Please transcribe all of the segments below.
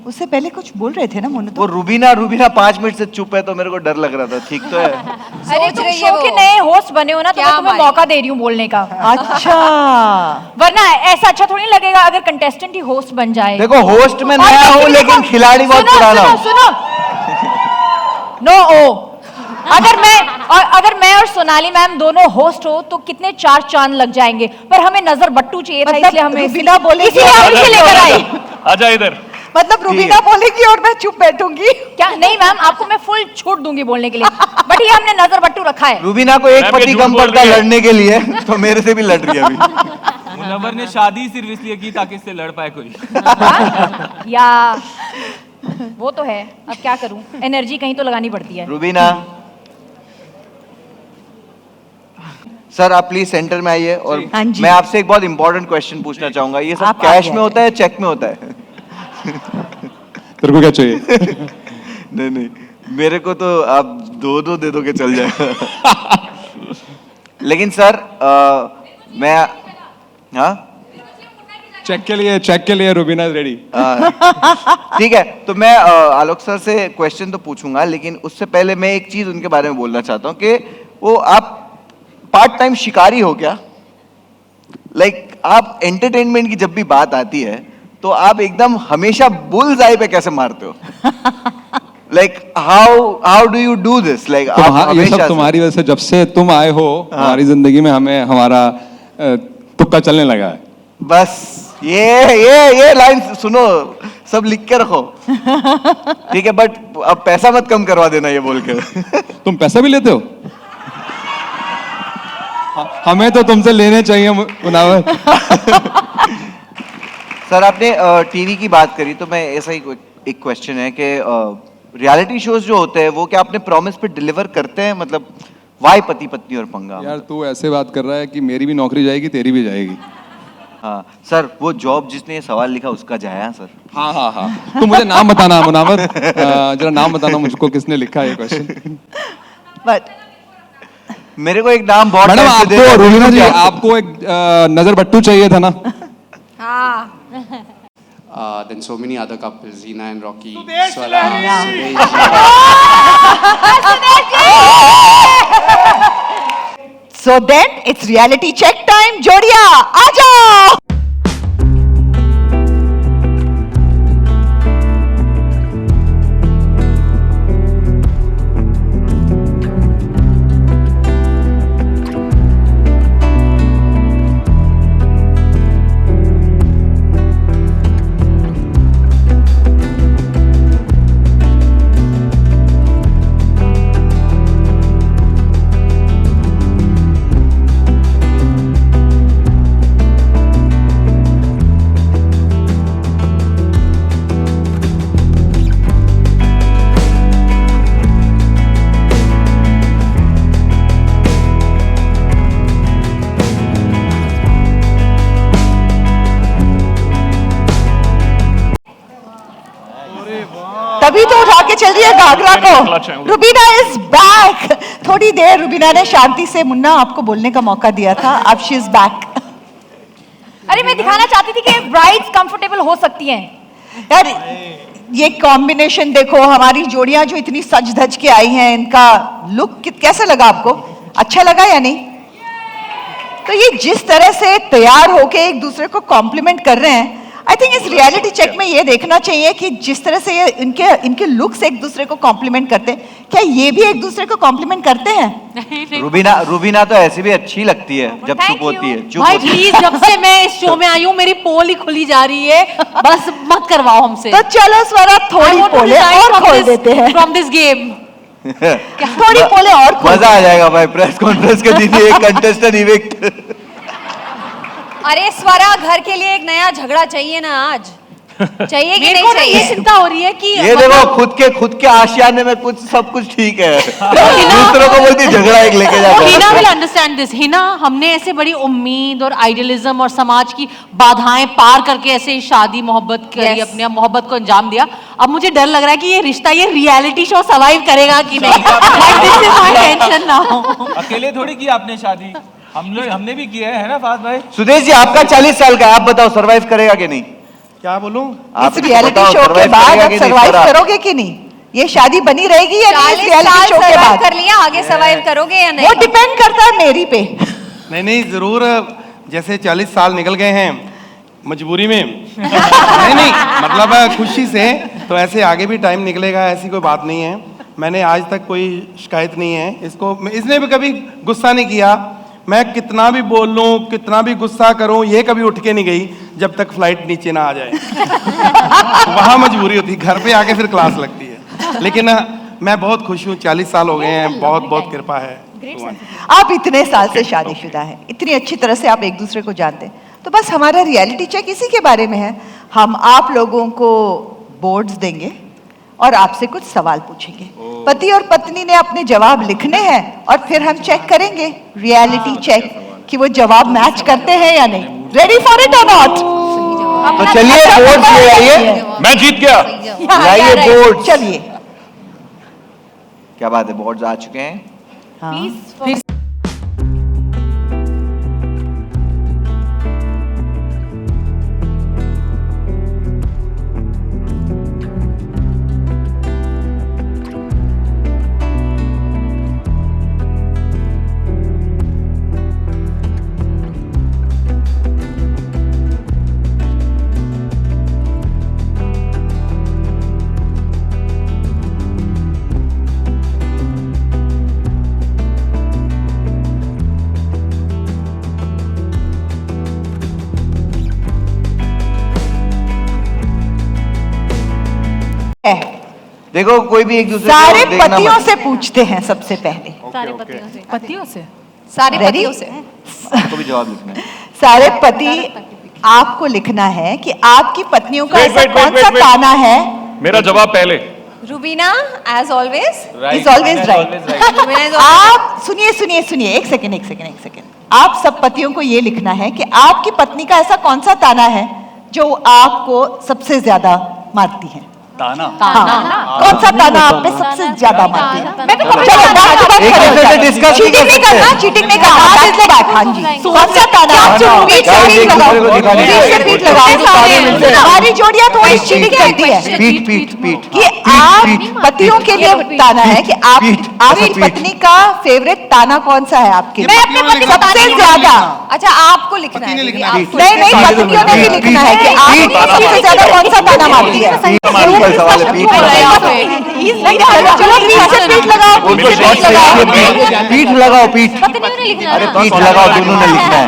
उससे पहले कुछ बोल रहे थे ना मोनू? वो रुबीना 5 मिनट से चुप है तो मेरे को डर लग रहा था। ठीक तो है। अरे तुम शो के नए होस्ट बने हो ना, तो मैं तुम्हें मौका दे रही हूँ बोलने का। अच्छा। वरना ऐसा अच्छा थोड़ी लगेगा अगर कंटेस्टेंट ही होस्ट बन जाए। देखो होस्ट में नया हूँ लेकिन खिलाड़ी बहुत पुराना हूँ। सुनो नो ओ, अगर मैं और सोनाली मैम दोनों होस्ट हो तो कितने 4 चांद लग जाएंगे। पर हमें नजर बट्टू चाहिए था, इसलिए हमें रुबीना बोलेगी, लेकर आई। आजा इधर। मतलब रुबीना बोलेगी और मैं चुप बैठूंगी क्या? नहीं मैम, आपको मैं फुल छूट दूंगी बोलने के लिए, बट ये हमने नजर बट्टू रखा है। रुबीना को एक पति कम पड़ता है लड़ने के लिए, तो मेरे से भी लड़ रही है अभी। मुनव्वर ने शादी सिर्फ इसलिए की ताकि इससे लड़ पाए कोई। या वो तो है, अब क्या करूं, एनर्जी कहीं तो लगानी पड़ती है। रुबीना सर आप प्लीज सेंटर में आइए और मैं आपसे एक बहुत इंपॉर्टेंट क्वेश्चन पूछना चाहूंगा। ये सब कैश में होता है चेक में होता है? तेरे को क्या चाहिए? नहीं मेरे को तो आप दो दे दोगे चल जाएगा। लेकिन सर मैं हाँ चेक के लिए रुबीना इज रेडी। ठीक है, तो मैं आलोक सर से क्वेश्चन तो पूछूंगा, लेकिन उससे पहले मैं एक चीज उनके बारे में बोलना चाहता हूँ कि वो आप पार्ट टाइम शिकारी हो क्या? लाइक आप एंटरटेनमेंट की जब भी बात आती है तो आप एकदम हमेशा बुल्स आई पे कैसे मारते हो? Like how do you do this? Like ये सब तुम्हारी वजह से, जब से तुम आए हो हमारी जिंदगी में हमारा तुक्का चलने लगा है। बस ये लाइन सुनो, सब लिख के रखो। ठीक है, बट अब पैसा मत कम करवा देना ये बोल के। तुम पैसा भी लेते हो? हमें तो तुमसे लेने चाहिए मुनव्वर। सर आपने टीवी की बात करी तो मैं ऐसा ही एक क्वेश्चन है कि रियलिटी शोज जो होते हैं वो क्या अपने प्रॉमिस पे डिलीवर करते हैं? मतलब वाई पति पत्नी और पंगा? यार तू ऐसे बात कर रहा है कि मेरी भी नौकरी जाएगी, तेरी भी जाएगी। हाँ सर, वो जॉब जिसने ये सवाल लिखा उसका जाया सर। हाँ तू मुझे नाम बताना मुनव्वर, जरा नाम बताना मुझको, किसने लिखा है ये क्वेश्चन? बट मेरे को एक नाम बहुत मैडम आपको, रुबीना जी आपको एक नजर बट्टू चाहिए था ना? हाँ। Then so many other couples, Hina and Rocky, So then it's reality check time. जोड़िया आ जाओ। तभी तो उठा के चल रही है घाघरा को। Rubina is back. थोड़ी देर रुबीना ने शांति से मुन्ना आपको बोलने का मौका दिया था, अब शी इज बैक। अरे मैं दिखाना चाहती थी कि ब्राइड्स कंफर्टेबल हो सकती हैं। यार ये कॉम्बिनेशन देखो, हमारी जोड़ियां जो इतनी सज धज के आई हैं, इनका लुक कैसा लगा आपको? अच्छा लगा या नहीं? तो ये जिस तरह से तैयार होके एक दूसरे को कॉम्प्लीमेंट कर रहे हैं, आई थिंक इस रियलिटी चेक में ये देखना चाहिए कि जिस तरह से ये इनके लुक्स एक दूसरे को कॉम्प्लीमेंट करते हैं, क्या ये भी एक दूसरे को कॉम्प्लीमेंट करते हैं? रुबीना तो ऐसे भी अच्छी लगती है जब चुप होती है। भाई प्लीज, जब से मैं इस शो में आई हूँ मेरी पोल ही खुली जा रही है, बस मत करवाओ हमसे। तो चलो स्वरा थोड़ी पोले और खोल देते हैं फ्रॉम दिस गेम। थोड़ी पोले और खोल। मजा आ जाएगा भाई, प्रेस कॉन्फ्रेंस के दिन एक कंटेस्टेंट इविक्ट। अरे स्वरा, घर के लिए एक नया झगड़ा चाहिए ना आज? चाहिए कि नहीं चाहिए? ये चिंता हो रही है कि ये देखो खुद के आशियाने में कुछ सब कुछ ठीक है, दूसरों को बोलती झगड़ा एक लेके जाता है। Hina will understand this. Hina, हमने ऐसे बड़ी उम्मीद और आइडियलिज्म और समाज की बाधाएं पार करके ऐसे शादी मोहब्बत करी, अपने मोहब्बत को अंजाम दिया। अब मुझे डर लग रहा है कि ये रिश्ता, ये रियलिटी शो सर्वाइव करेगा कि नहीं। This is my tension now. अकेले थोड़ी की आपने शादी, हमने भी किया है ना फाद भाई? सुदेश जी आपका 40 साल का है, आप बताओ सर्वाइव करेगा कि नहीं? क्या बोलूं? आप इस रियलिटी शो के बाद अब सरवाइव करोगे कि नहीं? ये शादी बनी रहेगी या नहीं इस 40 रियलिटी साल शो के सर्वाइव बाद? कर लिया, आगे सर्वाइव करोगे या नहीं? वो डिपेंड करता है मेरी पे। नहीं जरूर, जैसे 40 साल निकल गए हैं मजबूरी में नहीं मतलब खुशी से, तो ऐसे आगे भी टाइम निकलेगा, ऐसी कोई बात नहीं है। मैंने आज तक कोई शिकायत नहीं है इसको, इसने भी कभी गुस्सा नहीं किया। मैं कितना भी बोल लूं, कितना भी गुस्सा करूं, ये कभी उठ के नहीं गई जब तक फ्लाइट नीचे ना आ जाए। वहां मजबूरी होती, घर पे आके फिर क्लास लगती है। लेकिन मैं बहुत खुश हूँ, 40 साल हो गए हैं, बहुत बहुत कृपा है। आप इतने साल से शादीशुदा हैं, इतनी अच्छी तरह से आप एक दूसरे को जानते हैं, तो बस हमारा रियलिटी चेक इसी के बारे में है। हम आप लोगों को बोर्ड्स देंगे और आपसे कुछ सवाल पूछेंगे। पति और पत्नी ने अपने जवाब लिखने हैं और फिर हम चेक करेंगे रियलिटी चेक कि वो जवाब मैच करते हैं या नहीं। रेडी फॉर इट और नॉट? तो चलिए बोर्ड्स ले आइए। मैं जीत गया। लाइए बोर्ड्स। चलिए। क्या बात है, बोर्ड्स आ चुके हैं। प्लीज है। देखो कोई भी एक दूसरे को सारे देखना पतियों मत। से पूछते हैं सबसे पहले। सारे पतियों से, पतियों से सारे Ready? पतियों से। आपको भी जवाब लिखना है। सारे पति आपको लिखना है कि आपकी पत्नियों का Wait, ऐसा wait, wait, कौन सा wait, wait. ताना है मेरा जवाब पहले। Rubina as always, is always right. Rubina is आप सुनिए सुनिए सुनिए, एक सेकंड। आप सब पतियों को ये लिखना है कि आपकी पत्नी का ऐसा कौन सा ताना है जो आपको सबसे ज्यादा मारती है। ताना। हाँ, कौन सा ताना आप पे सबसे ज्यादा मारती है? मैं तो कभी चलो back to back एक खड़े हो दूसरे से जाओ। discuss भी चीटिंग कर नहीं सकते करना, हैं। चीटिंग नहीं करना, back to back, हाँ जी। कौन सा ताना? पीठ से एक पीठ लगाओ, दूसरे को दिखाने पीठ से के पीठ लिए। लगाओ। हमारी जोड़ियां थोड़ी चीटिंग करती है पीठ पीठ पीठ कि आप पतियों के लिए ताना है कि आप पीठ, आपकी पीठ। पत्नी का फेवरेट ताना कौन सा है आपके? मैं अपने पति को सबसे ज्यादा। अच्छा आपको लिखना है दीदी, आपको नहीं नहीं, पत्नियों ने भी लिखना है कि आप सबसे ज्यादा कौन सा ताना मारती है। पीठ का सवाल है, पीठ का। चलो पीठ से पीठ लगाओ, उनको पीठ से शॉर्ट पीठ लगाओ। से पीठ लगाओ, पीठ। अरे पीठ लगाओ, दोनों ने लिखना है।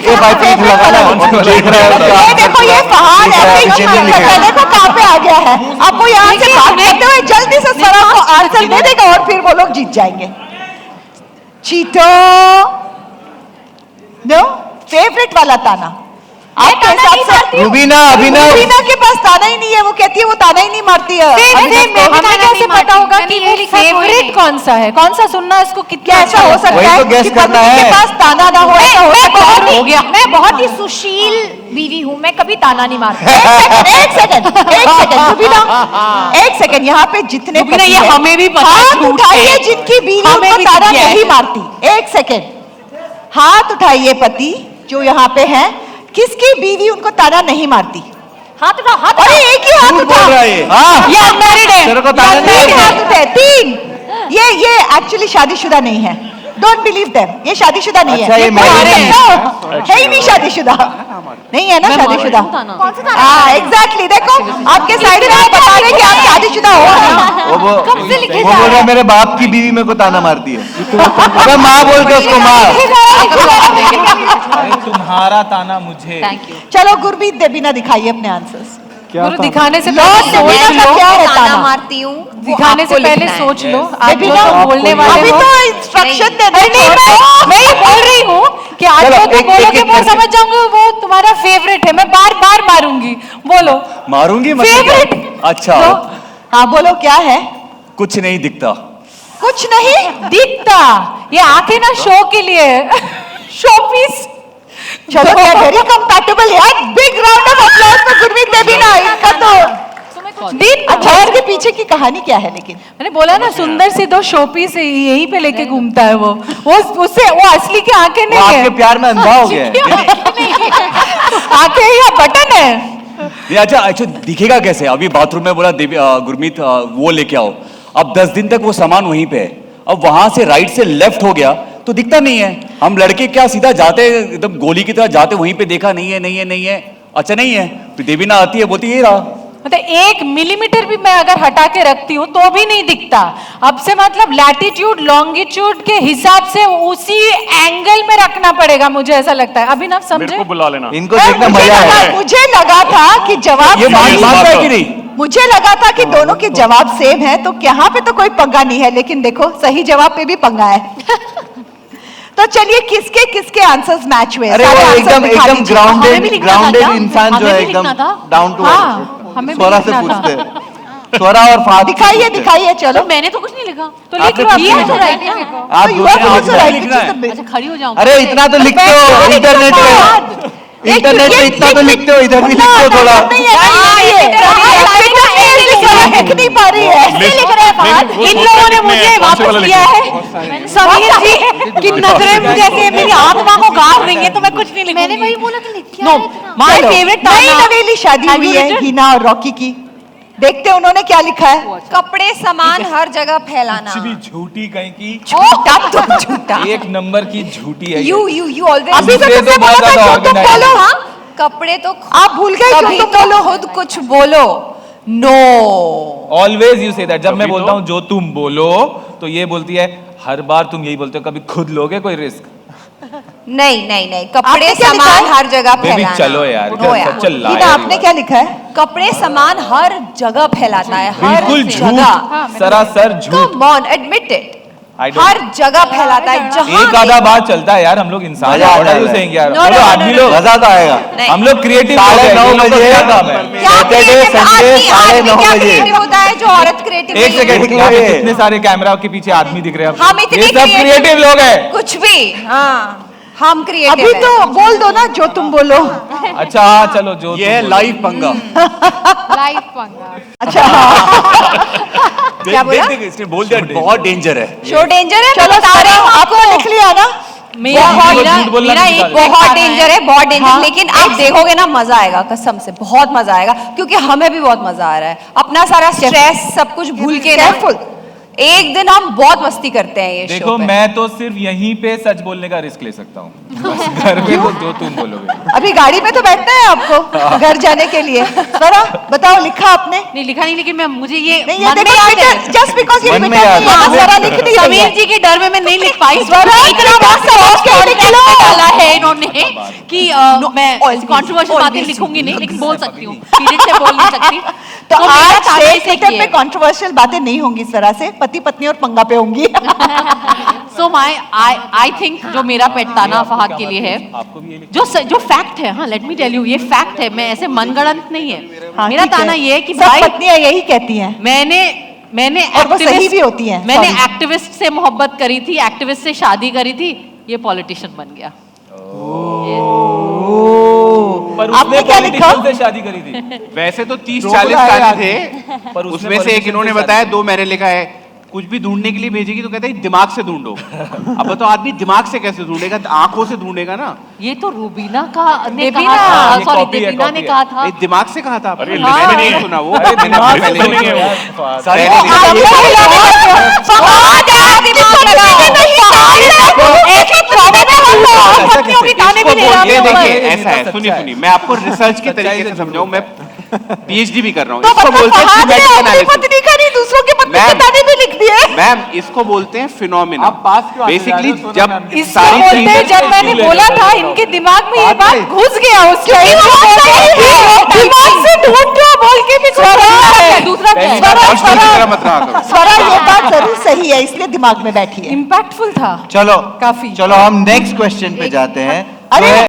ये भाई पीठ लगाना देख रहा है। ये देखो ये फहाद ऐसे ही चीटिंग करता है, देखो कहाँ पे आ गया है। आपको यहाँ से बात करते हुए जल्दी से सर आपको आंसर दे देगा और फिर वो लोग जीत जाएंगे। चीटो नो फेवरेट वाला ताना आपके हिसाब से? रुबीना, अभिनव। रुबीना के पास ताना ही नहीं है, वो कहती है वो ताना ही नहीं मारती है। हमें कैसे पता होगा कि ये फेवरेट कौन सा है, कौन सा सुनना इसको कितना क्या ऐसा हो सकता वही है तो guess कि करना पत्नी के है। पास ताना ना हो? ऐसा हो सकता है? मैं बहुत ही सुशील बीवी हूँ, मैं कभी ताना नहीं मारती। एक सेकंड रुबीना, एक सेकंड। यहाँ पे जितने रुबीना, पति ये हैं, हमें भी पता है, हाथ झूठ उठाइए है। जिनकी बीवी हमें उनको भी ताना दिख गया है। नहीं मारती। एक सेकंड, हाथ उठाइए पति जो यहाँ पे हैं, किसकी बीवी उनको ताना नहीं मारती? हाथ उठाओ, हाथ अरे उठाओ। एक ही हाथ झूठ बोल उठाओ। रहा है ये। हाँ। ये अनमैरिड है, तेरे को ताना ये नहीं अनमैरिड मारती। हाथ उठाए। 3 ये एक्चुअली शादीशुदा नहीं है। डोंट बिलीव देम, ये शादीशुदा नहीं अच्छा, है। ये married है ही नहीं शादीशुदा, नहीं है ना शादीशुदा। हाँ एग्जैक्टली, देखो आपके साइड में आप बता रहे कि आप शादीशुदा हो नहीं। वो बोल रहा है मेरे बाप की बीवी मेरे को ताना मारती है। अबे माँ बोल के उसको मार। अरे तुम्हारा ताना मुझे। चलो गुरमीत देबीना दिखाइए अपने आंसर्स। गुरु दिखाने से लॉर्ड पहले सोच देबीना का लो, क्या है ताना ताना? मारती हूँ, दिखाने से पहले सोच लो। आप देबीना, लोग तो बोलने वाले अभी हो। तो इंस्ट्रक्शन दे अरे नहीं, मैं ये बोल रही हूँ कि आज चलो, लोग एक- बोलोगे एक- वो एक- समझ जाऊंगे वो तुम्हारा फेवरेट है, मैं बार बार मारूंगी। बोलो मारूंगी फेवरेट। अच्छा हाँ बोलो क्या है? कुछ नहीं दिखता। कुछ नहीं दिखता, ये आंखें ना शो के लिए शो पीस। चलो वेरी कंपैटिबल यार। Big round of applause for Gurmeet Debina. इनका तो दिन अच्छा, इसके पीछे की कहानी क्या है लेकिन? मैंने बोला ना सुंदर से 2 शोपीस यहीं पे लेके घूमता है वो उससे वो असली की आंखें वो नहीं है। आपके प्यार में अंधा हो गया है। आंखें या बटन है। नहीं अच्छा अच्छा दिखेगा कैसे? अभी बाथरूम में बोला गुरमीत वो लेके आओ, अब 10 दिन तक वो सामान वहीं पे है, अब वहां से राइट से लेफ्ट हो गया तो दिखता नहीं है। हम लड़के क्या सीधा जाते एकदम गोली की तरह जाते, वहीं पे देखा नहीं है नहीं है नहीं है, अच्छा नहीं है, फिर देवीना आती है बोलती ये रहा। मतलब 1 मिलीमीटर भी मैं अगर हटा के रखती हूँ तो भी नहीं दिखता। अब से मतलब लैटिट्यूड लॉन्गिट्यूड के हिसाब से उसी एंगल में रखना पड़ेगा, मुझे ऐसा लगता है। अभिनव मेरे समझे? को बुला लेना। इनको देखना मजा है। मुझे लगा था कि जवाब ये सही मान है कि नहीं? मुझे लगा था कि दोनों के जवाब सेम है, तो यहाँ पे तो कोई पंगा नहीं है, लेकिन देखो सही जवाब पे भी पंगा है। तो चलिए किसके किसके आंसर्स मैच हुए? अरे सारे वो answer एकदम दिखा एकदम दीजिए। हमें भी लिखना था ग्राउंडेड क्या? इंसान जो हमें है भी एकदम लिखना था? डाउन टू हाँ, हमें भी स्वरा से लिखना पूछते था। हैं। स्वरा और फाद दिखाइए दिखाइए चलो। तो मैंने तो कुछ नहीं लिखा, तो आपने लिख लो। कुछ ये नहीं तो लिखा। राइट है। आप You are दूसरे also लिखना है। right, which is the अच्छा खड़ी हो जाऊं? अरे इतना तो लिखते हो इंटरनेट पे, इंटरनेट पे इतना तो लिखते हो, इधर भी लिखते हो थोड़ा। लिख नहीं पा रही है। इन लोगों ने मुझे वापस किया है। समीर जी की नजरें मुझे ऐसे मेरी आत्मा को गाड़ रही है, तो मैं कुछ नहीं लिखूंगी। मैंने वही बोला कि लिख नो माय फेवरेट नई नवेली शादी हुई है हिना और रॉकी की, देखते हैं उन्होंने क्या लिखा है। कपड़े सामान हर जगह फैलाना। कुछ भी झूठी कहीं की, झूठा तो झूठा। एक नंबर की झूठी है ये। यू ऑलवेज अभी तो तुमने बोला था जो तुम बोलो। हाँ कपड़े तो आप भूल गए कभी जो तुम बोलो। खुद कुछ बोलो। Know always you say that. जब मैं बोलता हूँ जो तुम बोलो, तो ये बोलती है हर बार तुम यही बोलते हो, कभी खुद लोगे कोई रिस्क? नहीं नहीं नहीं, आपने कपड़े क्या लिखा सामान है? हर जगह बेबी फैलाना। चलो यार, नो यार। चल ला हिना यार। आपने क्या लिखा है? कपड़े सामान हर जगह फैलाता है, हर बिल्कुल जगह। झूठ, सरासर झूठ। Come on admit it. I don't- हर जगह फैलाता है जहां एक आधा देखो। बार चलता है यार, हम लोग इंसान मजा हैं, आता what are you है। saying यार? No, no, बोलो no, आदमी no, लोग, मजा तो आएगा। नहीं। हम लोग क्रिएटिव 9:30 बजे क्या सैटरडे creative- संडे आदमी 9:30 क्या बजे। creative होता है जो औरत क्रिएटिव एक सेकंड, देख लो यहाँ पे ये। कितने सारे कैमरा के पीछे आदमी दिख रहे हैं हम आपको? इतने ये सब क्रिएटिव लोग हैं। कुछ भी। हाँ हम क्रिएटिव अभी तो बोल दो ना जो तुम बोलो। अच्छा हाँ, चलो जो ये तुम लाइव पंगा। लाइफ पंगा। अच्छा क्या बोला? देख इसने बोल दिया बहुत डेंजर है। शो डेंजर है। चलो मैं बता रही हूँ आपको लिख लिया ना? मेरा झूठ बोलना मेरा नहीं एक सिखाते। बहुत डेंजर है, बहुत डेंजर। हाँ। लेकिन आप देखोगे ना मजा आएगा, कसम से बहुत मजा आएगा, क्योंकि हमें भी बहुत मजा आ रहा है। अपना सारा स्ट्रेस सब कुछ भूल के ना Careful. एक दिन हम बहुत मस्ती करते हैं ये देखो शो पे। मैं तो सिर्फ यहीं पे सच बोलने का रिस्क ले सकता हूँ, बस घर में तो जो तुम बोलोगे। अभी गाड़ी में तो बैठना है आपको घर जाने के लिए। जरा बताओ लिखा आपने? नहीं लिखा नहीं, लेकिन मैं मुझे ये नहीं ये मन में देखो याद है। ट्विटर जस्ट बिकॉज़ ये मन में ट्विटर याद पे है। है, जरा लिख दी समीर जी के डर में मैं नहीं लिख पाई। स्वरा, इतना बड़ा सोच सोच के के लिख लो। डाला है इन्होंने कि मैं always, कंट्रोवर्शियल बातें always लिखूंगी नहीं, you. लेकिन बोल सकती हूँ, पीरियड से बोल नहीं सकती। तो मेरा आज ताना से इसे ट्विटर किए। पे कंट्रोवर्शियल बातें नहीं होंगी इस तरह से, पति पत्नी और पंगा पे होंगी। सो आई थिंक जो मेरा पेट ताना फहद के लिए है, आपको भी ये लिख- जो फैक्ट है, हाँ लेट मी टेल यू, ये फैक्ट है, मैं ऐसे मनगढ़ंत नहीं है। हाँ, मेरा ठीक है। ताना ये है कि सब भाई पत्नियां यही कहती हैं। मैंने और वो सही भी होती हैं, मैंने sorry। एक्टिविस्ट से मोहब्बत करी थी, एक्टिविस्ट से शादी करी थी, ये पॉलिटिशियन बन गया। पर आपने उसने क्या लिखा? पॉलिटिशियन से शादी करी थी। वैसे तो 30-40 रोक रहा है गाने आदमी। थे, पर उसने उसमें से एक politician इन्होंने से बताया, शादी 2 मैंने लिखा है। कुछ भी ढूंढने के लिए भेजेगी तो कहते हैं दिमाग से ढूंढो। अब तो आदमी दिमाग से कैसे ढूंढेगा, आंखों से ढूंढेगा ना। ये तो रूबीना का ने देबीना, कहा था, ये सॉरी copy है, देबीना copy ने है। कहा था। नहीं, दिमाग से कहा था आपने? अरे मैंने नहीं, नहीं नहीं। सुना वो। अरे मैंने दिमाग पहले से लिखा नहीं है है। वो। सारे पहले लिखा है। इसको बोल- ये देखिए ऐसा है, सुनिए सुनिए, मैं आपको रिसर्च के तरीके से समझाऊं, मैं PhD भी कर रहा हूँ। तो इसको मतलब बोलते हैं फहद ने thematic अपनी analysis। पत्नी का नहीं दूसरों की पत्नी के मैम। ताने भी लिख दिए। मैम इसको बोलते हैं फिनोमिना। आप पास क्यों आते जा रहे बेसिकली हो? सोना जब मैम के इसको सारी बोलते हैं, चीजें जब मैंने बोला था इनके दिमाग में ये बात बात है। घुस गया उस टाइम दिमाग से ढूंढो बोल के भी दूसरा क्या है? हॉस्टल की तरह मत रहा करो। स्वरा ये बात जरूर सही है, इसलिए दिमाग में बैठी है। इम्पैक्टफुल था चलो काफी। चलो हम नेक्स्ट क्वेश्चन पे जाते हैं। अरे जो है-